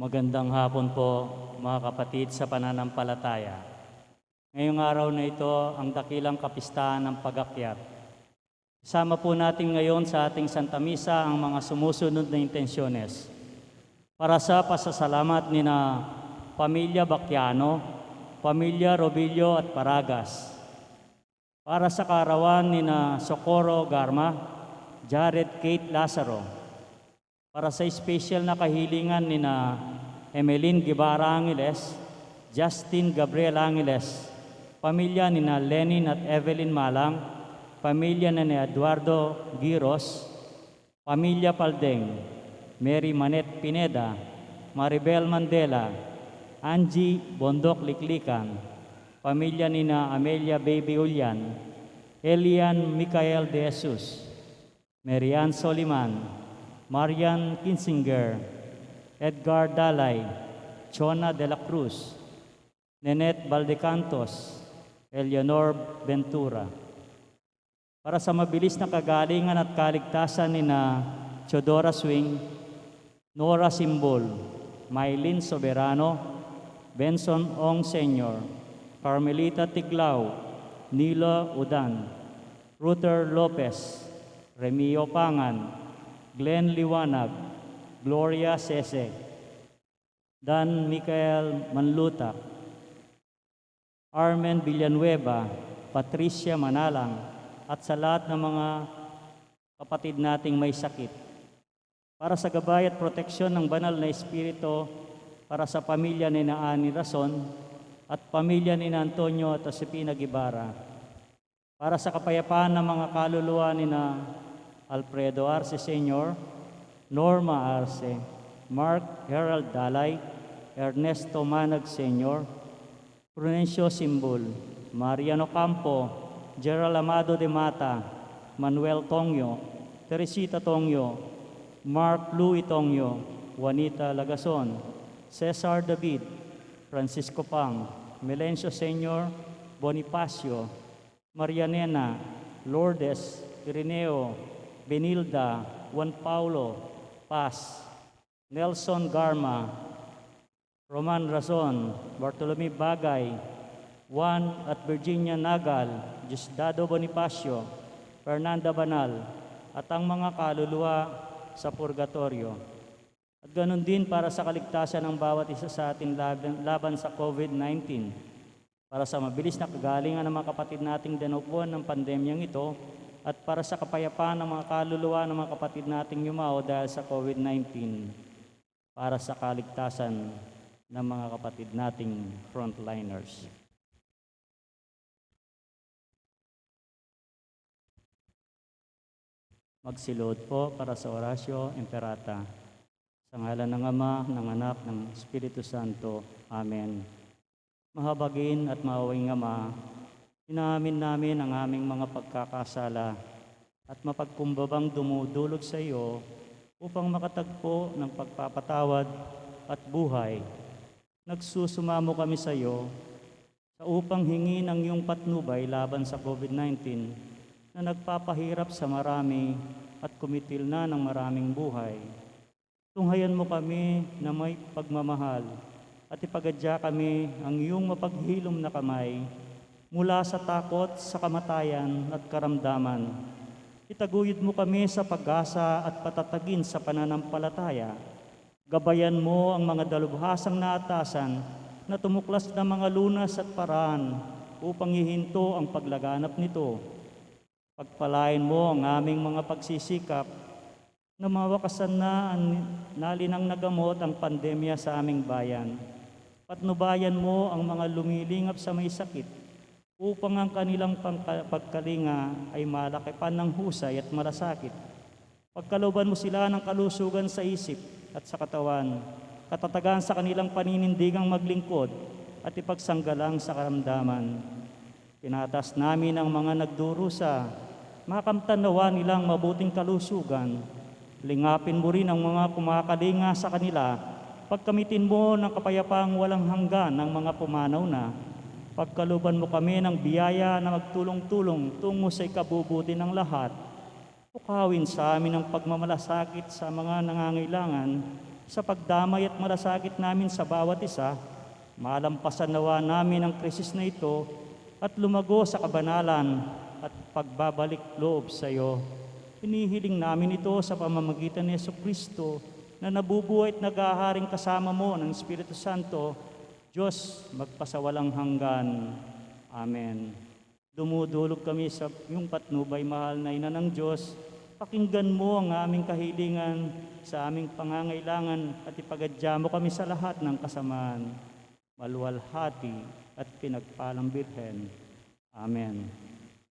Magandang hapon po mga kapatid sa pananampalataya. Ngayong araw na ito ang dakilang kapistahan ng pag-akyat. Isama po natin ngayon sa ating Santa Misa ang mga sumusunod na intensyones. Para sa pasasalamat ni na Pamilya Bacchiano, Pamilya Robillo at Paragas. Para sa kaarawan ni na Socorro Garma, Jared Kate Lazaro. Para sa special na kahilingan ni na Emeline Guevara Angeles, Justin Gabriel Angeles, pamilya ni na Lenin at Evelyn Malang, pamilya ni Eduardo Giros, pamilya Paldeng, Mary Manet Pineda, Maribel Mandela, Angie Bondok Liklikan, pamilya ni na Amelia Baby Ulyan, Elian Micael de Jesus, Marian Soliman, Marian Kinsinger, Edgar Dalay, Chona de la Cruz, Nenet Valdecantos, Eleanor Ventura. Para sa mabilis na kagalingan at kaligtasan ni na Chodora Swing, Nora Simbol, Mylene Soberano, Benson Ong Sr., Carmelita Tiglao, Nilo Udan, Ruther Lopez, Remio Pangan, Glenn Liwanag, Gloria Sese, Dan Michael Manlutak, Armen Villanueva, Patricia Manalang, at sa lahat ng mga kapatid nating may sakit. Para sa gabay at proteksyon ng banal na Espiritu, para sa pamilya ni na Ani Rason at pamilya ni na Antonio at Josepina Guevara. Para sa kapayapaan ng mga kaluluwa ni na Alfredo Arce Sr., Norma Arce, Mark Herald Dalay, Ernesto Manag Sr., Prudencio Simbol, Mariano Campo, Gerald Amado de Mata, Manuel Tongyo, Teresita Tongyo, Mark Louis Tongyo, Juanita Lagason, Cesar David, Francisco Pang, Melencio Sr., Bonifacio, Marianena, Lourdes, Irineo, Benilda, Juan Paulo, Paz, Nelson Garma, Roman Razon, Bartolome Bagay, Juan at Virginia Nagal, Diosdado Bonifacio, Fernanda Banal, at ang mga kaluluwa sa purgatorio. At ganun din para sa kaligtasan ng bawat isa sa atin laban sa COVID-19. Para sa mabilis na kagalingan ng mga kapatid nating danupuan ng pandemyang ito, at para sa kapayapaan ng mga kaluluwa ng mga kapatid nating yumao dahil sa COVID-19, para sa kaligtasan ng mga kapatid nating frontliners. Magsilod po para sa Orasyo Imperata. Sa ngalan ng Ama, ng Anak, ng Espiritu Santo. Amen. Mahabagin at maawing Ama, inaamin namin ang aming mga pagkakasala at mapagkumbabang dumudulog sa iyo upang makatagpo ng pagpapatawad at buhay. Nagsusumamo kami sa iyo sa upang hingi ng iyong patnubay laban sa COVID-19 na nagpapahirap sa marami at kumitil na ng maraming buhay. Tunghayan mo kami na may pagmamahal at ipagadya kami ang iyong mapaghilom na kamay mula sa takot, sa kamatayan at karamdaman. Itaguyod mo kami sa pag-asa at patatagin sa pananampalataya. Gabayan mo ang mga dalubhasang naatasan na tumuklas ng mga lunas at paraan upang ihinto ang paglaganap nito. Pagpalain mo ang aming mga pagsisikap na mawakasan na ang nalinang nagamot ang pandemya sa aming bayan. Patnubayan mo ang mga lumilingap sa may sakit upang ang kanilang pagkalinga ay malakipan ng husay at malasakit. Pagkalooban mo sila ng kalusugan sa isip at sa katawan, katatagan sa kanilang paninindigang maglingkod at ipagsanggalang sa karamdaman. Tinatas namin ang mga nagdurusa, makamtanawa nilang mabuting kalusugan. Lingapin mo rin ang mga kumakalinga sa kanila, pagkamitin mo ng kapayapaang walang hanggan ng mga pumanaw na. Pagkalooban mo kami ng biyaya na magtulong-tulong tungo sa ikabubuti ng lahat. Pukawin sa amin ang pagmamalasakit sa mga nangangailangan Sa pagdamay at malasakit namin sa bawat isa, malampasan nawa namin ang krisis na ito at lumago sa kabanalan at pagbabalik loob sa iyo. Hinihiling namin ito sa pamamagitan ni Jesucristo na nabubuhay at nag-aaharing kasama mo ng Espiritu Santo, Diyos magpasawalang hanggan. Amen. Dumudulog kami sa iyong patnubay, mahal na Ina ng Diyos. Pakinggan mo ang aming kahilingan sa aming pangangailangan at ipagadya mo kami sa lahat ng kasamaan. Maluwalhati at pinagpalang Birhen. Amen.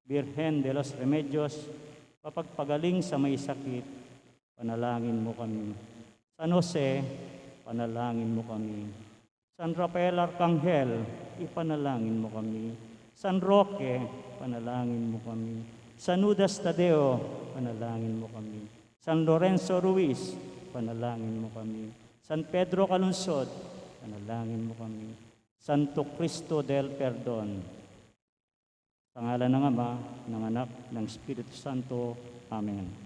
Birhen de los Remedios, papagpagaling sa may sakit, panalangin mo kami. San Jose, panalangin mo kami. San Rafael Arcangel, ipanalangin mo kami. San Roque, panalangin mo kami. San Judas Tadeo, panalangin mo kami. San Lorenzo Ruiz, panalangin mo kami. San Pedro Calunsod, panalangin mo kami. Santo Cristo del Perdon. Sa ngalan ng Ama, ng Anak, ng Espiritu Santo. Amen.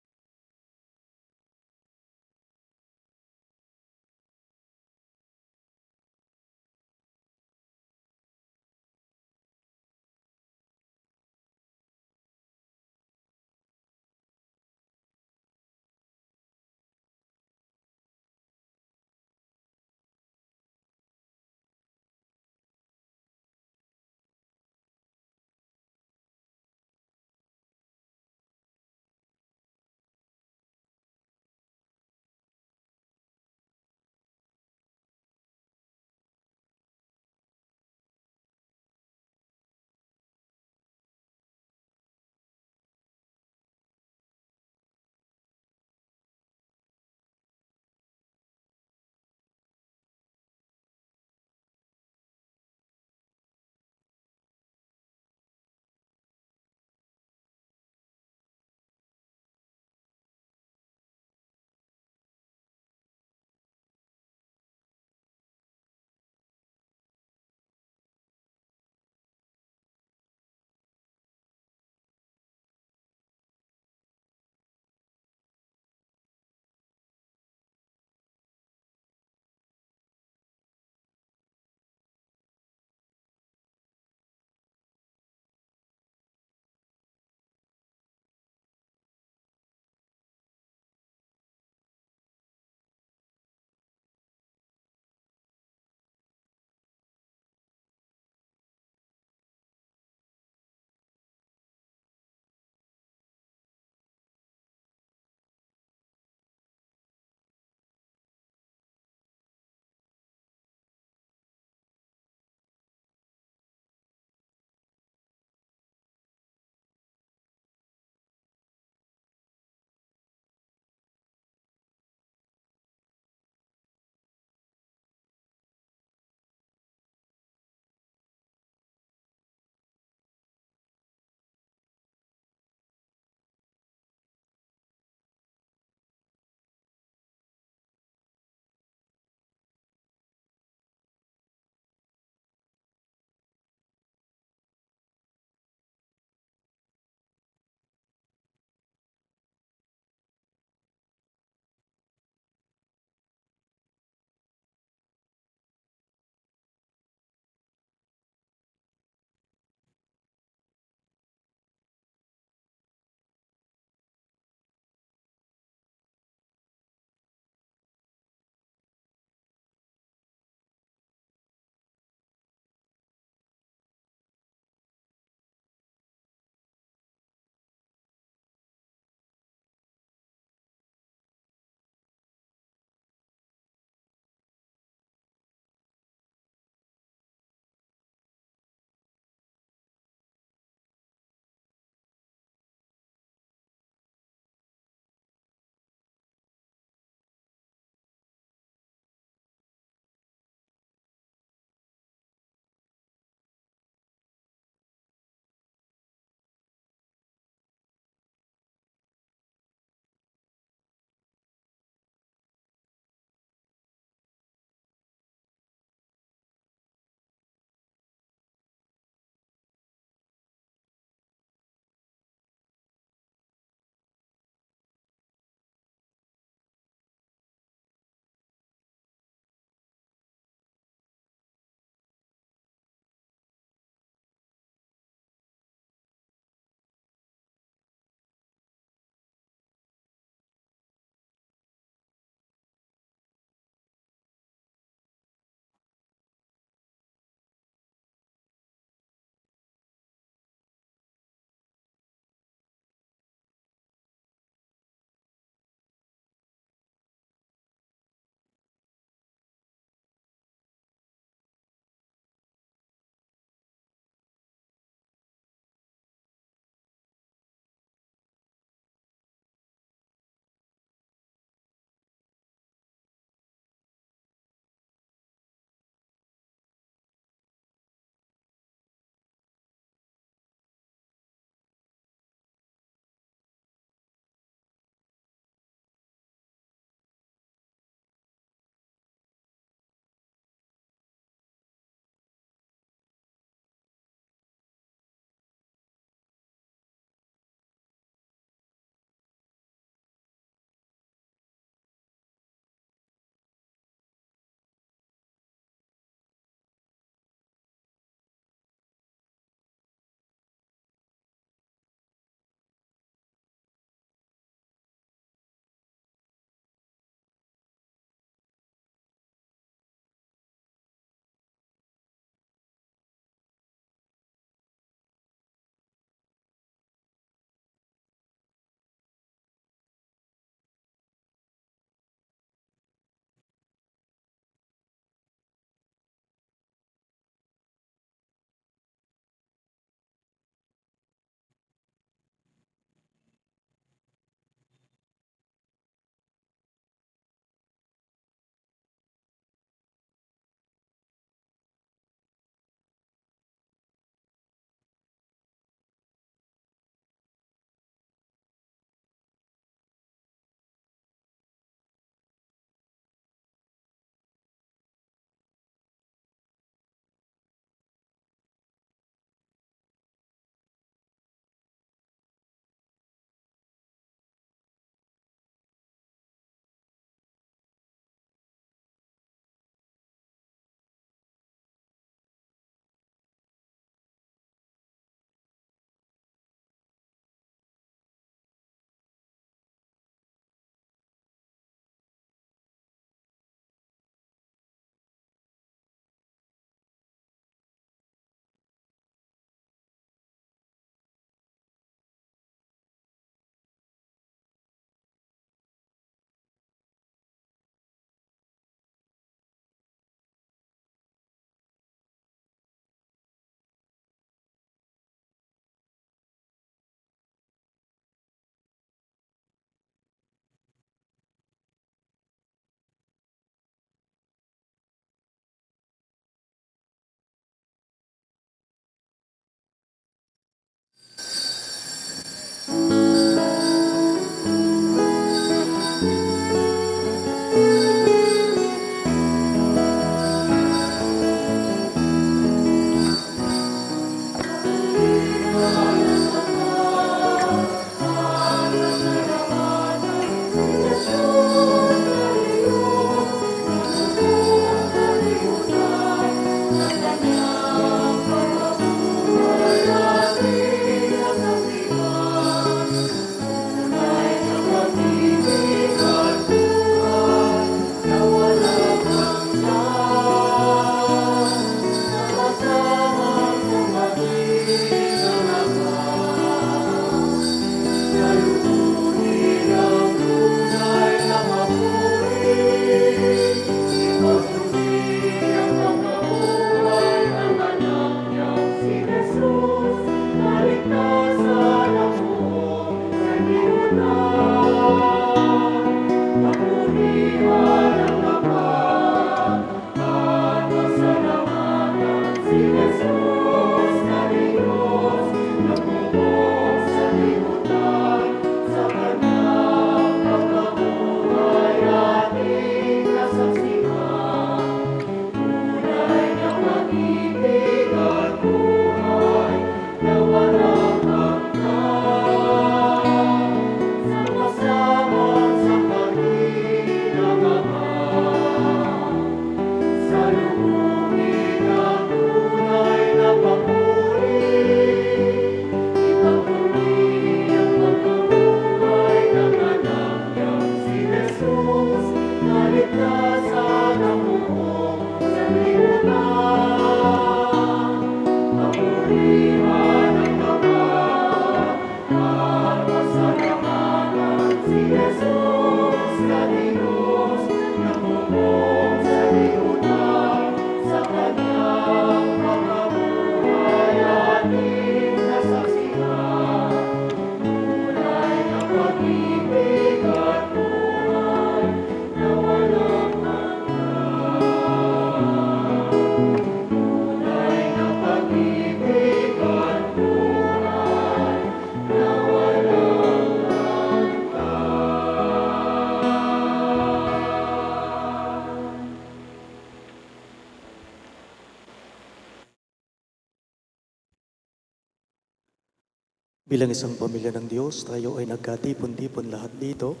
Bilang isang pamilya ng Diyos, tayo ay nagkatipon-tipon lahat dito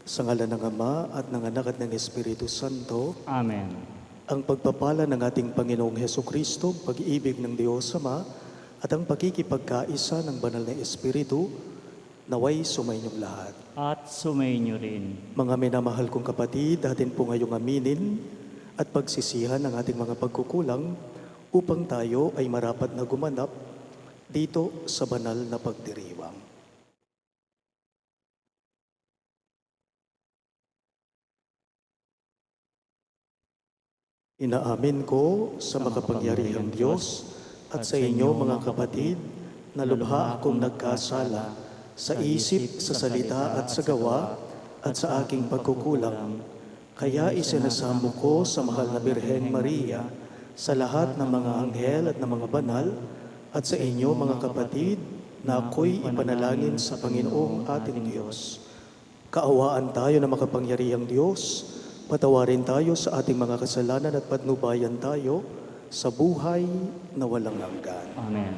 sa ngalan ng Ama at ng Anak at ng Espiritu Santo. Amen. Ang pagpapala ng ating Panginoong Hesukristo, pag-ibig ng Diyos Ama at ang pakikipagkaisa ng banal na Espiritu, naway sumainyong lahat. At sumainyo rin. Mga minamahal kong kapatid, atin po ngayong aminin at pagsisihan ng ating mga pagkukulang upang tayo ay marapat na gumanap dito sa banal na pagdiriwang. Inaamin ko sa makapangyarihang Diyos at sa inyo mga kapatid na lubha akong nagkasala sa isip, sa salita at sa gawa at sa aking pagkukulang. Kaya isinasamo ko sa mahal na Birheng Maria, sa lahat ng mga anghel at ng mga banal, at sa inyo mga kapatid na ako'y ipanalangin sa Panginoong ating Diyos. Kaawaan tayo na makapangyarihang Diyos, patawarin tayo sa ating mga kasalanan at patnubayan tayo sa buhay na walang hanggan. Amen.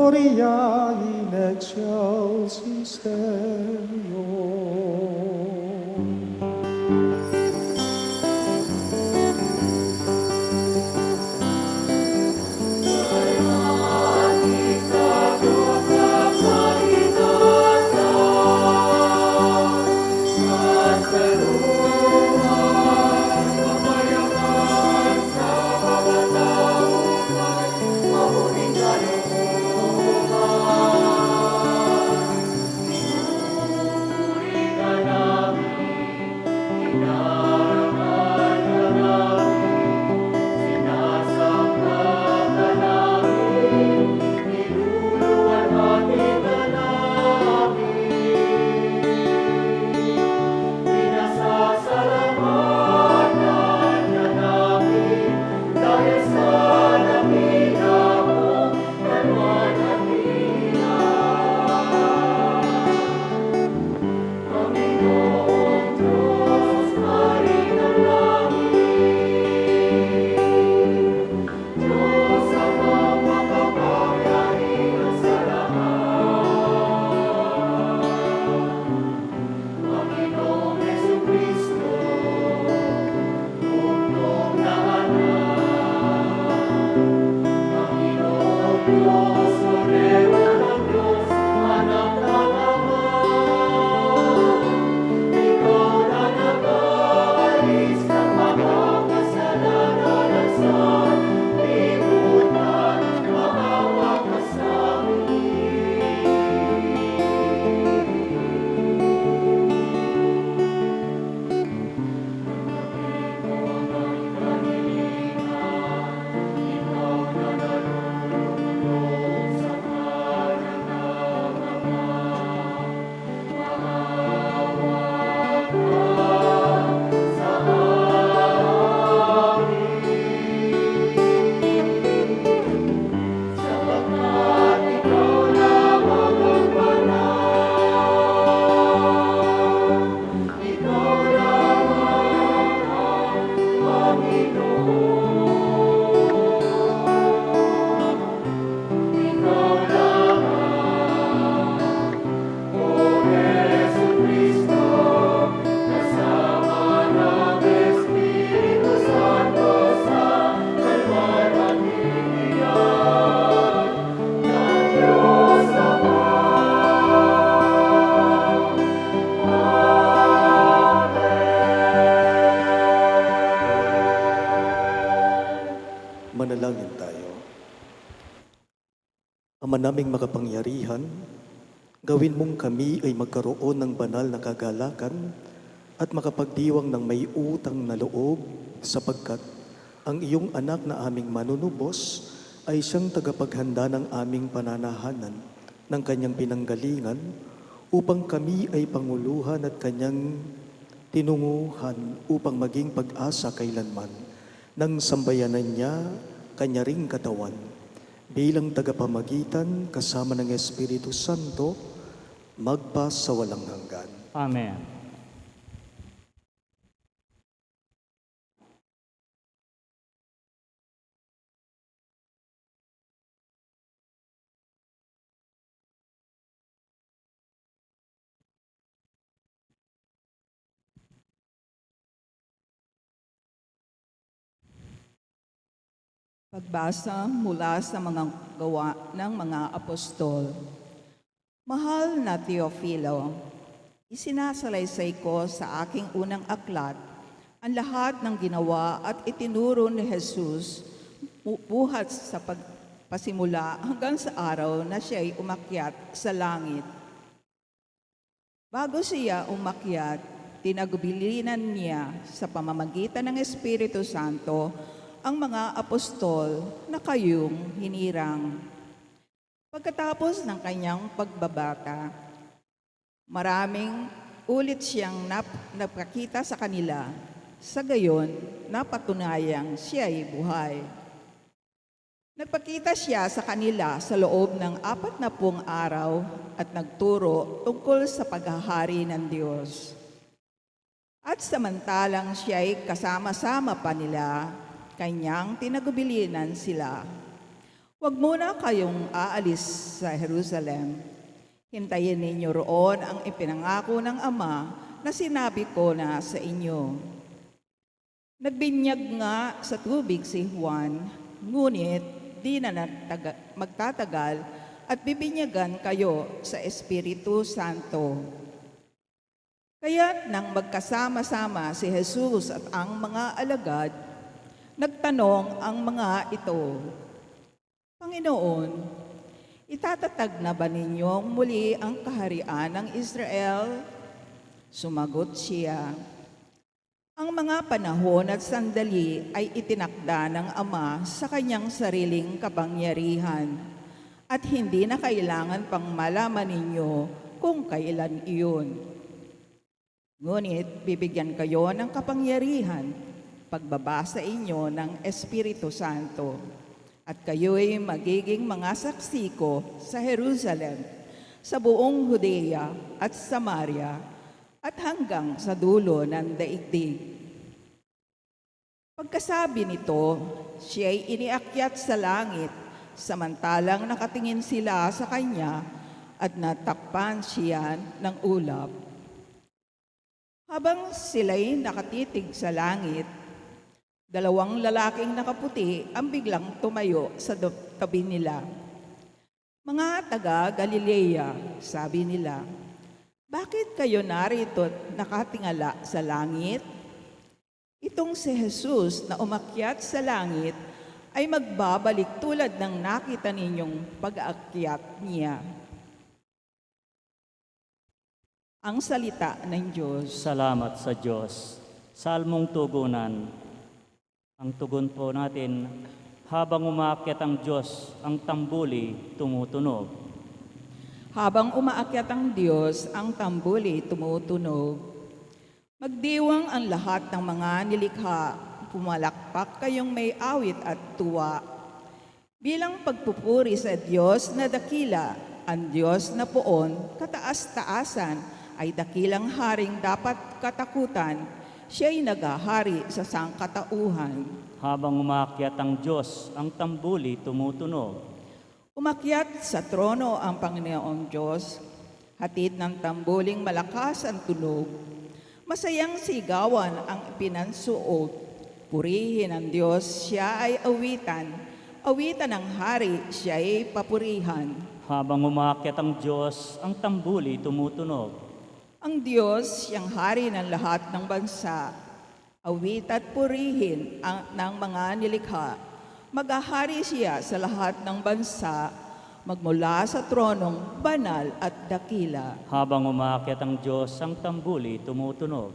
Gloria in excelsis Deo. Ama naming makapangyarihan, gawin mong kami ay magkaroon ng banal na kagalakan at makapagdiwang ng may utang na loob sapagkat ang iyong anak na aming manunubos ay siyang tagapaghanda ng aming pananahanan ng kanyang pinanggalingan upang kami ay panguluhan at kanyang tinunguhan upang maging pag-asa kailanman ng sambayanan niya, kanya ring katawan, bilang tagapamagitan kasama ng Espiritu Santo, magpa sa walang hanggan. Amen. Pagbasa mula sa mga gawa ng mga apostol. Mahal na Teofilo, isinasalaysay ko sa aking unang aklat ang lahat ng ginawa at itinuro ni Jesus buhat sa pagpasimula hanggang sa araw na siya'y umakyat sa langit. Bago siya umakyat, tinagubilinan niya sa pamamagitan ng Espiritu Santo ang mga apostol na kayong hinirang. Pagkatapos ng kanyang pagbabata, maraming ulit siyang napakita sa kanila. Sa gayon, napatunayang siya'y buhay. Nagpakita siya sa kanila sa loob ng 40 araw at nagturo tungkol sa paghahari ng Diyos. At samantalang siya'y kasama-sama pa nila, kanyang tinagubilinan sila. Huwag muna kayong aalis sa Jerusalem. Hintayin ninyo roon ang ipinangako ng Ama na sinabi ko na sa inyo. Nagbinyag nga sa tubig si Juan, ngunit di na magtatagal at bibinyagan kayo sa Espiritu Santo. Kaya't nang magkasama-sama si Jesus at ang mga alagad, nagtanong ang mga ito, Panginoon, itatatag na ba ninyong muli ang kaharian ng Israel? Sumagot siya, ang mga panahon at sandali ay itinakda ng Ama sa kanyang sariling kapangyarihan at hindi na kailangan pang malaman ninyo kung kailan iyon. Ngunit bibigyan kayo ng kapangyarihan pagbabasa inyo ng Espiritu Santo, at kayo'y magiging mga saksi ko sa Jerusalem, sa buong Judea at Samaria, at hanggang sa dulo ng daigdig. Pagkasabi nito, siya'y iniakyat sa langit, samantalang nakatingin sila sa kanya at natakpan siya ng ulap. Habang sila'y nakatitig sa langit, 2 lalaking nakaputi ang biglang tumayo sa tabi nila. Mga taga-Galilea, sabi nila, bakit kayo narito nakatingala sa langit? Itong si Jesus na umakyat sa langit ay magbabalik tulad ng nakita ninyong pag-aakyat niya. Ang salita ng Diyos. Salamat sa Diyos. Salmong tugunan. Ang tugon po natin, habang umaakyat ang Diyos, ang tambuli tumutunog. Habang umaakyat ang Diyos, ang tambuli tumutunog. Magdiwang ang lahat ng mga nilikha, pumalakpak kayong may awit at tuwa. Bilang pagpupuri sa Diyos na dakila, ang Diyos na poon, kataas-taasan, ay dakilang haring dapat katakutan, siya'y naghahari sa sangkatauhan. Habang umaakyat ang Diyos, ang tambuli tumutunog. Umakyat sa trono ang Panginoong Diyos, hatid ng tambuling malakas ang tunog. Masayang sigawan ang ipinansuot. Purihin ang Diyos, siya ay awitan. Awitan ng hari, siya ay papurihan. Habang umaakyat ang Diyos, ang tambuli tumutunog. Ang Diyos, siyang hari ng lahat ng bansa. Awit at purihin ng mga nilikha. Maghahari siya sa lahat ng bansa. magmula sa tronong banal at dakila. Habang umaakyat ang Diyos, ang tambuli tumutunog.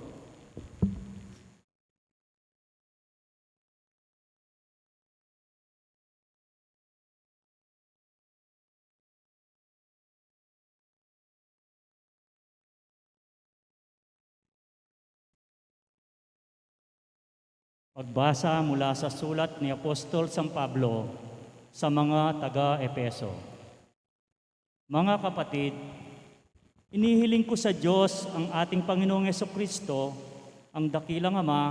Pagbasa mula sa sulat ni Apostol San Pablo sa mga taga-Epeso. Mga kapatid, inihiling ko sa Diyos ang ating Panginoong Hesukristo, ang dakilang Ama,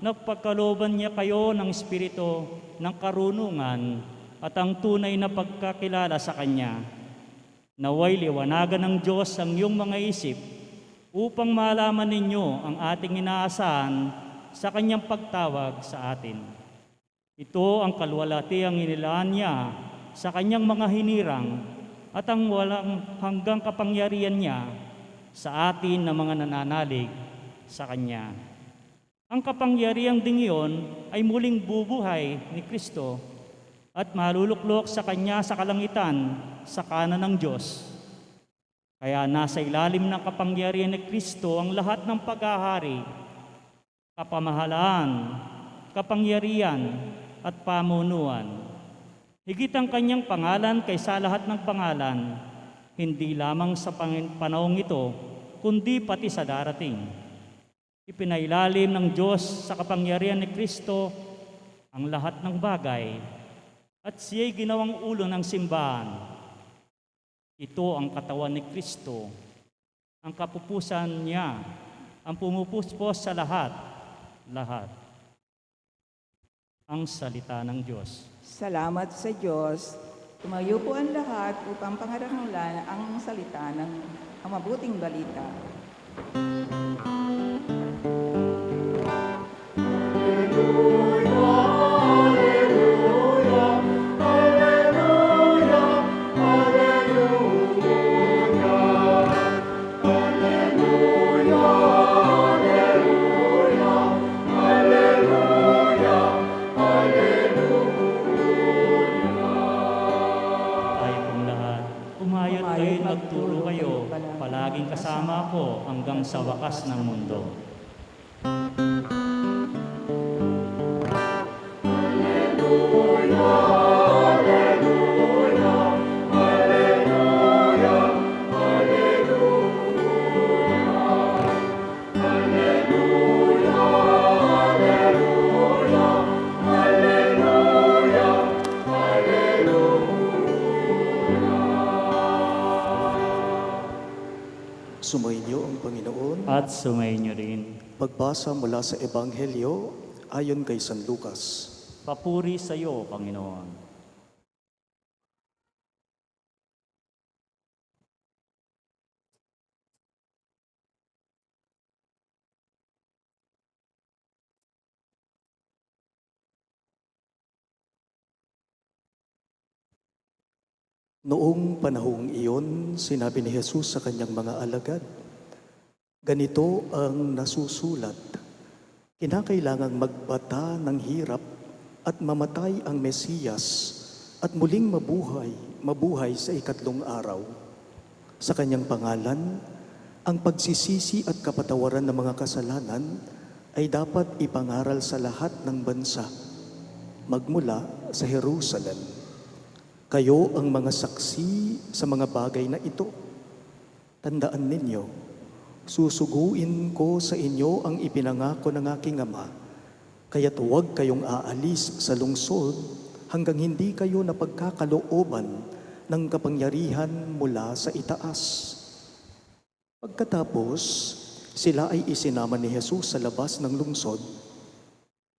na pagkalooban niya kayo ng Espiritu ng karunungan at ang tunay na pagkakilala sa Kanya. Naway liwanagan ng Diyos ang iyong mga isip upang malaman ninyo ang ating inaasahan sa Kanyang pagtawag sa atin. Ito ang kaluwalhatiang inilaan niya sa Kanyang mga hinirang at ang walang hanggang kapangyarihan niya sa atin na mga nananalig sa Kanya. Ang kapangyarihan ding iyon ay muling bubuhay ni Kristo at maluluklok sa Kanya sa kalangitan sa kanan ng Diyos. Kaya nasa ilalim ng kapangyarihan ni Kristo ang lahat ng paghahari, kapamahalaan, kapangyarihan at pamunuan. Higit ang Kanyang pangalan kaysa lahat ng pangalan, hindi lamang sa panahong ito, kundi pati sa darating. Ipinailalim ng Diyos sa kapangyarihan ni Kristo ang lahat ng bagay at siya'y ginawang ulo ng simbahan. Ito ang katawan ni Kristo, ang kapupusan niya, ang pumupuspos sa lahat. Ang salita ng Diyos. Salamat sa Diyos. Tumayo po ang lahat upang pangaralan ang salita ng mabuting balita. Magturo kayo, palaging kasama ako hanggang sa wakas ng mundo. Sumainyo ang Panginoon. At sumainyo rin. Pagbasa mula sa Ebanghelyo ayon kay San Lucas. Papuri sa iyo, Panginoon. Noong panahong iyon, sinabi ni Jesus sa kanyang mga alagad, ganito ang nasusulat, kinakailangang magbata ng hirap at mamatay ang Mesiyas at muling mabuhay sa ikatlong araw. Sa kanyang pangalan, ang pagsisisi at kapatawaran ng mga kasalanan ay dapat ipangaral sa lahat ng bansa, magmula sa Jerusalem. Kayo ang mga saksi sa mga bagay na ito. Tandaan ninyo, susuguin ko sa inyo ang ipinangako ng aking Ama, kaya't huwag kayong aalis sa lungsod hanggang hindi kayo napagkakalooban ng kapangyarihan mula sa itaas. Pagkatapos, sila ay isinama ni Jesus sa labas ng lungsod.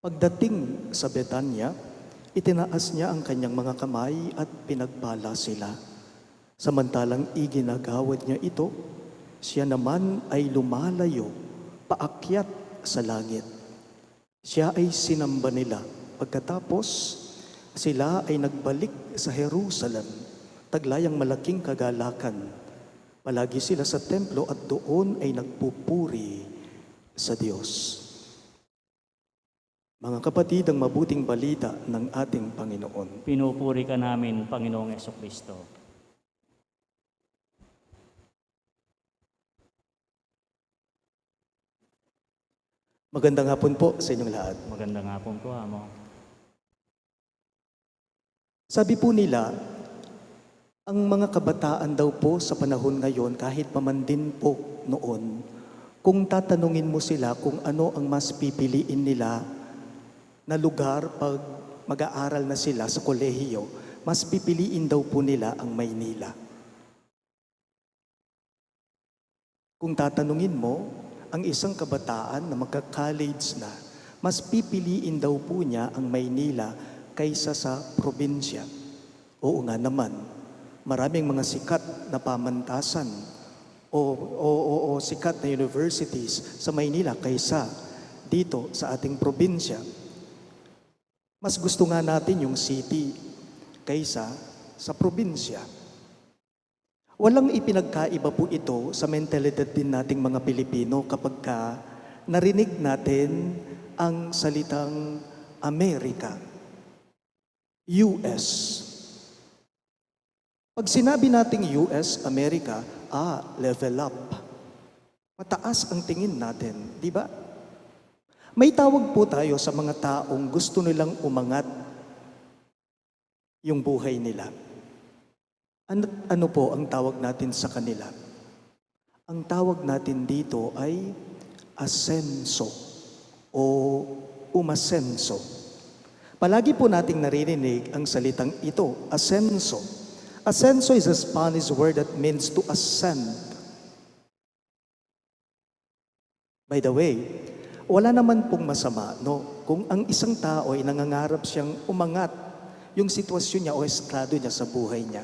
Pagdating sa Betanya, itinaas niya ang kanyang mga kamay at pinagpala sila. Samantalang iginagawad niya ito, siya naman ay lumalayo, paakyat sa langit. Siya ay sinamba nila. Pagkatapos, sila ay nagbalik sa Jerusalem, taglayang malaking kagalakan. Palagi sila sa templo at doon ay nagpupuri sa Diyos. Mga kapatid, ang mabuting balita ng ating Panginoon. Pinupuri ka namin, Panginoong Hesukristo. Magandang hapon po sa inyong lahat. Magandang hapon po, Amo. Sabi po nila, ang mga kabataan daw po sa panahon ngayon, kahit pa man din po noon, kung tatanungin mo sila kung ano ang mas pipiliin nila na lugar pag mag-aaral na sila sa kolehiyo, mas pipiliin daw po nila ang Maynila. Kung tatanungin mo, ang isang kabataan na magka-college na, mas pipiliin daw po niya ang Maynila kaysa sa probinsya. Oo nga naman, maraming mga sikat na pamantasan o sikat na universities sa Maynila kaysa dito sa ating probinsya. Mas gusto nga natin yung city kaysa sa probinsya. Walang ipinagkaiba po ito sa mentalidad din nating mga Pilipino kapag narinig natin ang salitang Amerika, US. Pag sinabi nating US, Amerika, level up. Mataas ang tingin natin, di ba? May tawag po tayo sa mga taong gusto nilang umangat yung buhay nila. Ano po ang tawag natin sa kanila? Ang tawag natin dito ay asenso o umasenso. Palagi po nating naririnig ang salitang ito, asenso. Asenso is a Spanish word that means to ascend. By the way, wala naman pong masama, no? Kung ang isang tao ay nangangarap siyang umangat yung sitwasyon niya o estado niya sa buhay niya.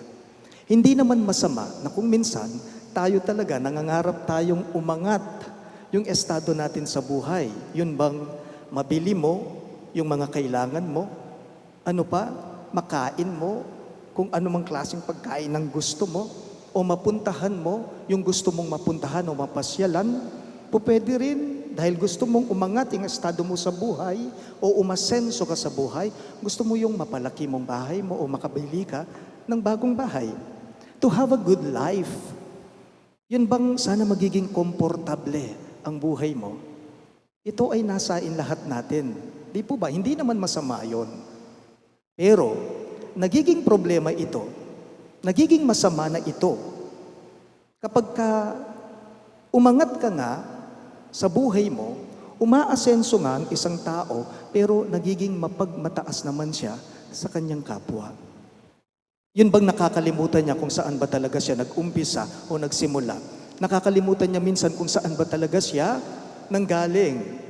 Hindi naman masama na kung minsan tayo talaga nangangarap tayong umangat yung estado natin sa buhay. Yun bang mabili mo yung mga kailangan mo? Ano pa? Makain mo kung ano mang klaseng pagkain ng gusto mo? O mapuntahan mo yung gusto mong mapuntahan o mapasyalan? Pwede rin dahil gusto mong umangat yung estado mo sa buhay o umasenso ka sa buhay, gusto mo yung mapalaki mong bahay mo o makabili ka ng bagong bahay. To have a good life. Yun bang sana magiging komportable ang buhay mo? Ito ay nasa lahat natin. Di po ba? Hindi naman masama yon. Pero, nagiging problema ito, nagiging masama na ito, kapag umangat ka nga sa buhay mo, umaasenso nga ang isang tao, pero nagiging mapagmataas naman siya sa kanyang kapwa. Yun bang nakakalimutan niya kung saan ba talaga siya nag-umpisa o nagsimula? Nakakalimutan niya minsan kung saan ba talaga siya nanggaling?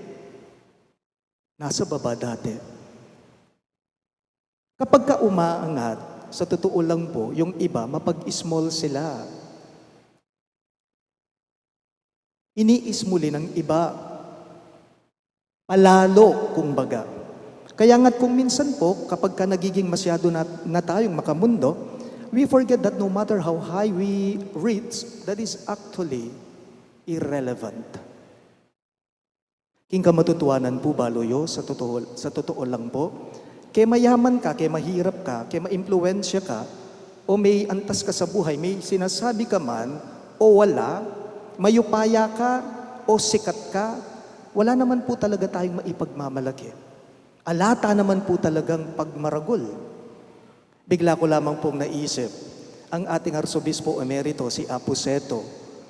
Nasa baba dati. Kapag ka umaangat, sa totoo lang po, yung iba, mapag-small sila. Iniismuli ng iba. Palalo, kumbaga. Kaya nga't kung minsan po, kapag ka nagiging masyado na tayong makamundo, we forget that no matter how high we reach, that is actually irrelevant. King ka matutuwanan po, Baloyo, sa totoo lang po, kaya mayaman ka, kaya mahirap ka, kaya maimpluwensya ka, o may antas ka sa buhay, may sinasabi ka man, o wala, mayupaya ka, o sikat ka, wala naman po talaga tayong maipagmamalaki. Alata naman po talagang pagmaragol. Bigla ko lamang pong naisip, ang ating Arsobispo Emerito, si Apo Seto.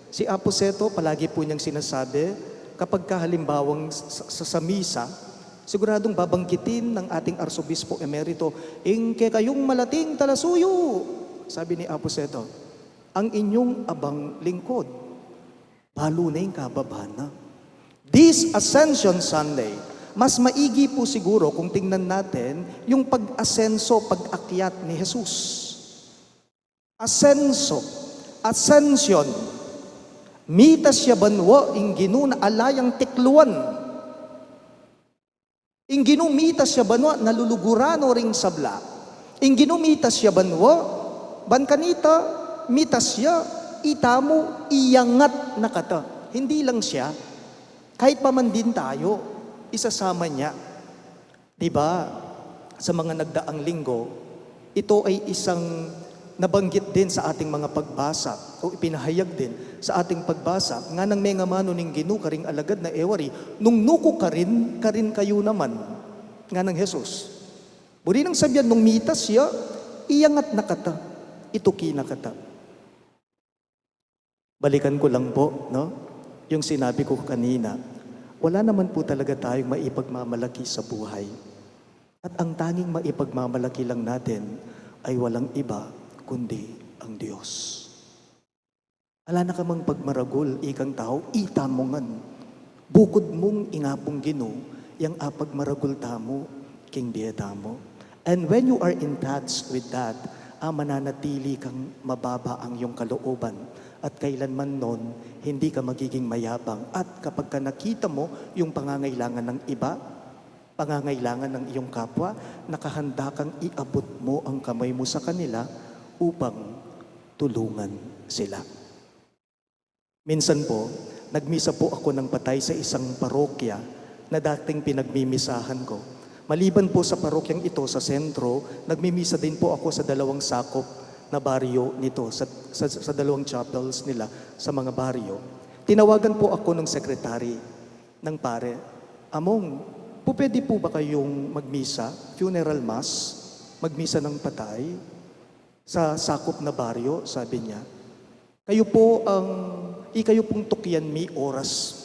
Si Apo Seto, palagi po niyang sinasabi, kapag halimbawang sa misa, siguradong babanggitin ng ating Arsobispo Emerito, "Ingke kayong malating talasuyo," sabi ni Apo Seto, "ang inyong abang lingkod, balo na yung kababana." This Ascension Sunday, mas maigi po siguro kung tingnan natin yung pag-asenso, pag-akyat ni Jesus. Asenso, ascension, mitas siya banwa, inginu na alayang tikluan. Inginu mitas siya banwa, nalulugurano ring sabla. Inginu mitas siya banwa, ban kanita, mitas siya, itamo, iyangat na kata. Hindi lang siya, kahit pa man din tayo, isasama niya. Diba? Sa mga nagdaang linggo, ito ay isang nabanggit din sa ating mga pagbasa o ipinahayag din sa ating pagbasa nga nang may nga mano ning Ginoo karing alagad na ewari nung nuko karin kayo naman nga ng Jesus. Buri nang sabyan nung mitas siya iyangat na kata ituki na kata. Balikan ko lang po, no? Yung sinabi ko kanina, wala naman po talaga tayong maipagmamalaki sa buhay. At ang tanging maipagmamalaki lang natin ay walang iba kundi ang Diyos. Ala na ka mang pagmaragol, ikang tao, ita mo ngan. Bukod mong ingapong Ginoo, yang apag maragol tamo, king dieta mo. And when you are in touch with that, mananatili kang mababa ang iyong kalooban. At kailanman nun, hindi ka magiging mayabang. At kapag ka nakita mo yung pangangailangan ng iba, pangangailangan ng iyong kapwa, nakahanda kang iabot mo ang kamay mo sa kanila upang tulungan sila. Minsan po, nagmisa po ako ng patay sa isang parokya na dating pinagmimisahan ko. Maliban po sa parokyang ito sa sentro, nagmimisa din po ako sa dalawang sakop na baryo nito, sa dalawang chapels nila sa mga baryo. Tinawagan po ako ng sekretary ng pare, Among, pwede po ba kayong magmisa, funeral mass, magmisa ng patay sa sakop na baryo? Sabi niya. Kayo pong tukyan mi oras.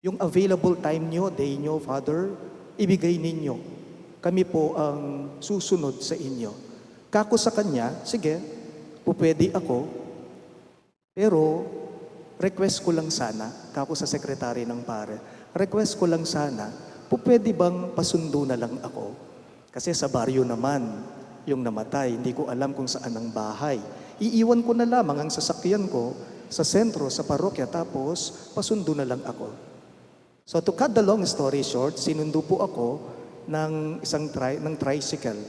Yung available time nyo, day nyo, Father, ibigay ninyo. Kami po ang susunod sa inyo. Kako sa kanya, sige, pwede ako, pero request ko lang sana, kako sa sekretary ng pare, request ko lang sana, pwede bang pasundo na lang ako? Kasi sa baryo naman, yung namatay, hindi ko alam kung saan ang bahay. Iiwan ko na lamang ang sasakyan ko sa sentro, sa parokya, tapos pasundo na lang ako. So to cut the long story short, sinundo po ako ng ng tricycle.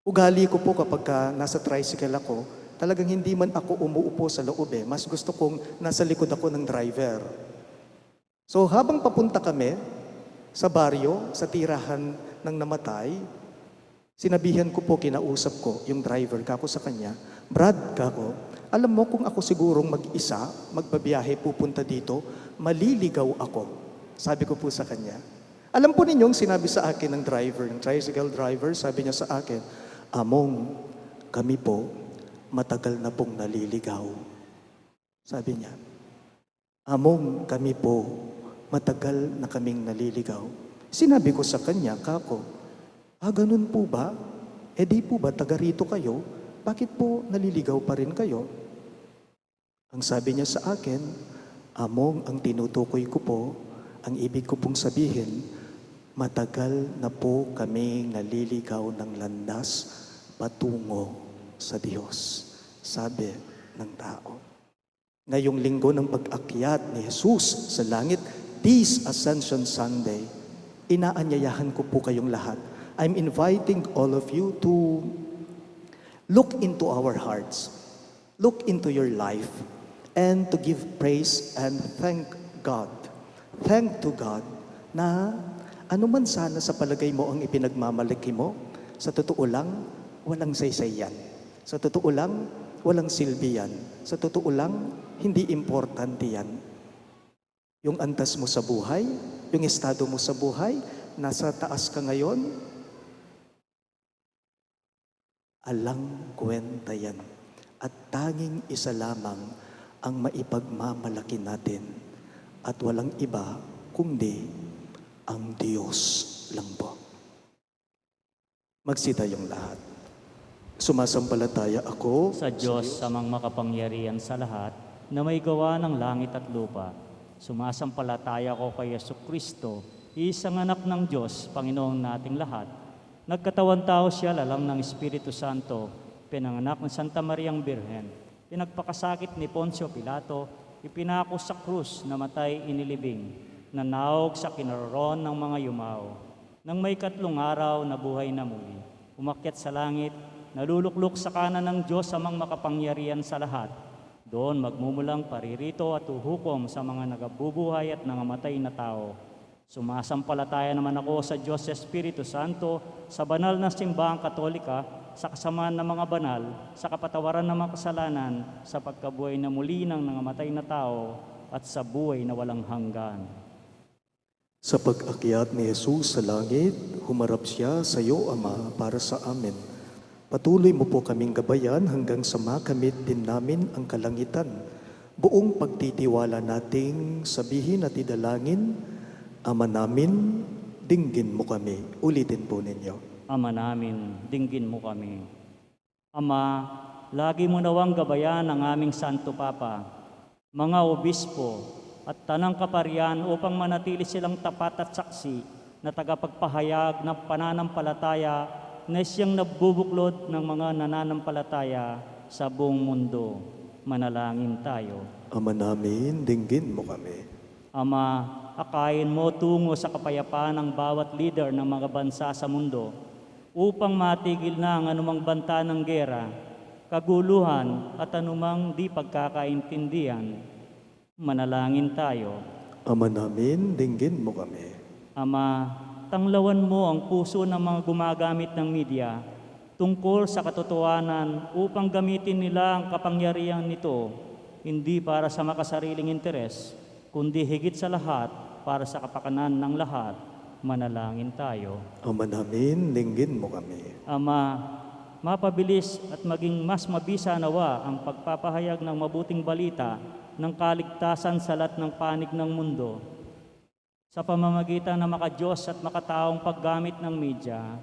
Ugali ko po kapag nasa tricycle ako, talagang hindi man ako umuupo sa loob eh. Mas gusto kong nasa likod ako ng driver. So habang papunta kami sa baryo, sa tirahan ng namatay, sinabihan ko po, kinausap ko yung driver kako sa kanya, Brad, kako, alam mo kung ako sigurong mag-isa, magbabiyahe pupunta dito, maliligaw ako. Sabi ko po sa kanya. Alam po ninyong sinabi sa akin ng driver, ng tricycle driver, sabi niya sa akin, Among, kami po, matagal na pong naliligaw. Sabi niya, Among, kami po, matagal na kaming naliligaw. Sinabi ko sa kanya, kako, ganun po ba? Di po ba taga rito kayo? Bakit po naliligaw pa rin kayo? Ang sabi niya sa akin, Among, ang tinutukoy ko po, ang ibig ko pong sabihin, matagal na po kami naliligaw ng landas patungo sa Diyos, sabi ng tao. Ngayong linggo ng pag-akyat ni Jesus sa langit, this Ascension Sunday, inaanyayahan ko po kayong lahat. I'm inviting all of you to look into our hearts, look into your life, and to give praise and thank God. Thank to God na ano man sana sa palagay mo ang ipinagmamalaki mo, sa totoo lang, walang saysay yan. Sa totoo lang, walang silbi yan. Sa totoo lang, hindi importante yan. Yung antas mo sa buhay, yung estado mo sa buhay, nasa taas ka ngayon, alang kwenta yan. At tanging isa lamang ang maipagmamalaki natin at walang iba kundi ang Diyos lang po. Magsitayong lahat. Sumasampalataya ako Sa Diyos, amang makapangyarihan sa lahat, na may gawa ng langit at lupa. Sumasampalataya ko kay Jesucristo, isang anak ng Diyos, Panginoong nating lahat. Nagkatawan tao siya, lalang ng Espiritu Santo, pinanganak ng Santa Mariang Birhen, pinagpakasakit ni Poncio Pilato, ipinako sa krus, namatay, inilibing, nanawag sa kinaroroon ng mga yumao. Nang may 3 araw na buhay na muli, umakyat sa langit, naluluklok sa kanan ng Diyos amang makapangyarihan sa lahat. Doon magmumulang paririto at uhukom sa mga nagabubuhay at nangamatay na tao. Sumasampalataya naman ako sa Diyos Espiritu Santo, sa banal na simbahang katolika, sa kasamaan ng mga banal, sa kapatawaran ng mga kasalanan, sa pagkabuhay na muli ng nangamatay na tao, at sa buhay na walang hanggan. Sa pag-akyat ni Jesus sa langit, humarap siya sa iyo, Ama, para sa amin. Patuloy mo po kaming gabayan hanggang sa makamit din namin ang kalangitan. Buong pagtitiwala nating sabihin at idalangin, Ama namin, dinggin mo kami. Ulitin po ninyo. Ama namin, dinggin mo kami. Ama, lagi mo nawang gabayan ang aming Santo Papa, mga obispo at tanang kaparian upang manatili silang tapat at saksi na tagapagpahayag ng pananampalataya na siyang nabubuklod ng mga nananampalataya sa buong mundo. Manalangin tayo. Ama namin, dinggin mo kami. Ama, akayin mo tungo sa kapayapaan ng bawat leader ng mga bansa sa mundo upang matigil na ang anumang banta ng gera, kaguluhan at anumang di pagkakaintindihan. Manalangin tayo. Ama namin, dinggin mo kami. Ama, tanglawan mo ang puso ng mga gumagamit ng media tungkol sa katotohanan upang gamitin nila ang kapangyarihan nito, hindi para sa makasariling interes, kundi higit sa lahat para sa kapakanan ng lahat. Manalangin tayo. Ama namin, dinggin mo kami. Ama, mapabilis at maging mas mabisa nawa ang pagpapahayag ng mabuting balita ng kaligtasan sa lahat ng panig ng mundo. Sa pamamagitan ng makadiyos at makataong paggamit ng media,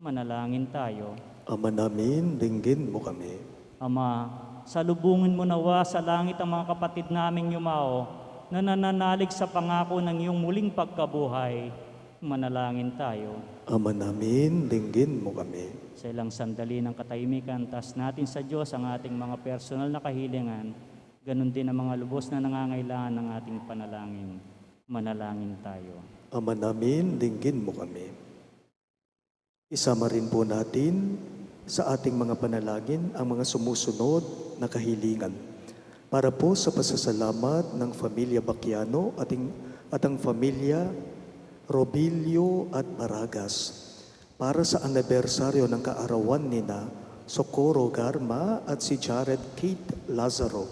manalangin tayo. Ama namin, dinggin mo kami. Ama, salubungin mo nawa sa langit ang mga kapatid naming yumao na nananalig sa pangako ng iyong muling pagkabuhay. Manalangin tayo. Ama namin, dinggin mo kami. Sa ilang sandali ng katahimikan, taas natin sa Diyos ang ating mga personal na kahilingan, ganun din ang mga lubos na nangangailangan ng ating panalangin. Manalangin tayo. Ama namin, dinggin mo kami. Isama rin po natin sa ating mga panalangin ang mga sumusunod na kahilingan. Para po sa pasasalamat ng Pamilya Baquiano at ang Pamilya Robilio at Baragas. Para sa anibersaryo ng kaarawan nina Socorro Garma at si Jared Kate Lazaro.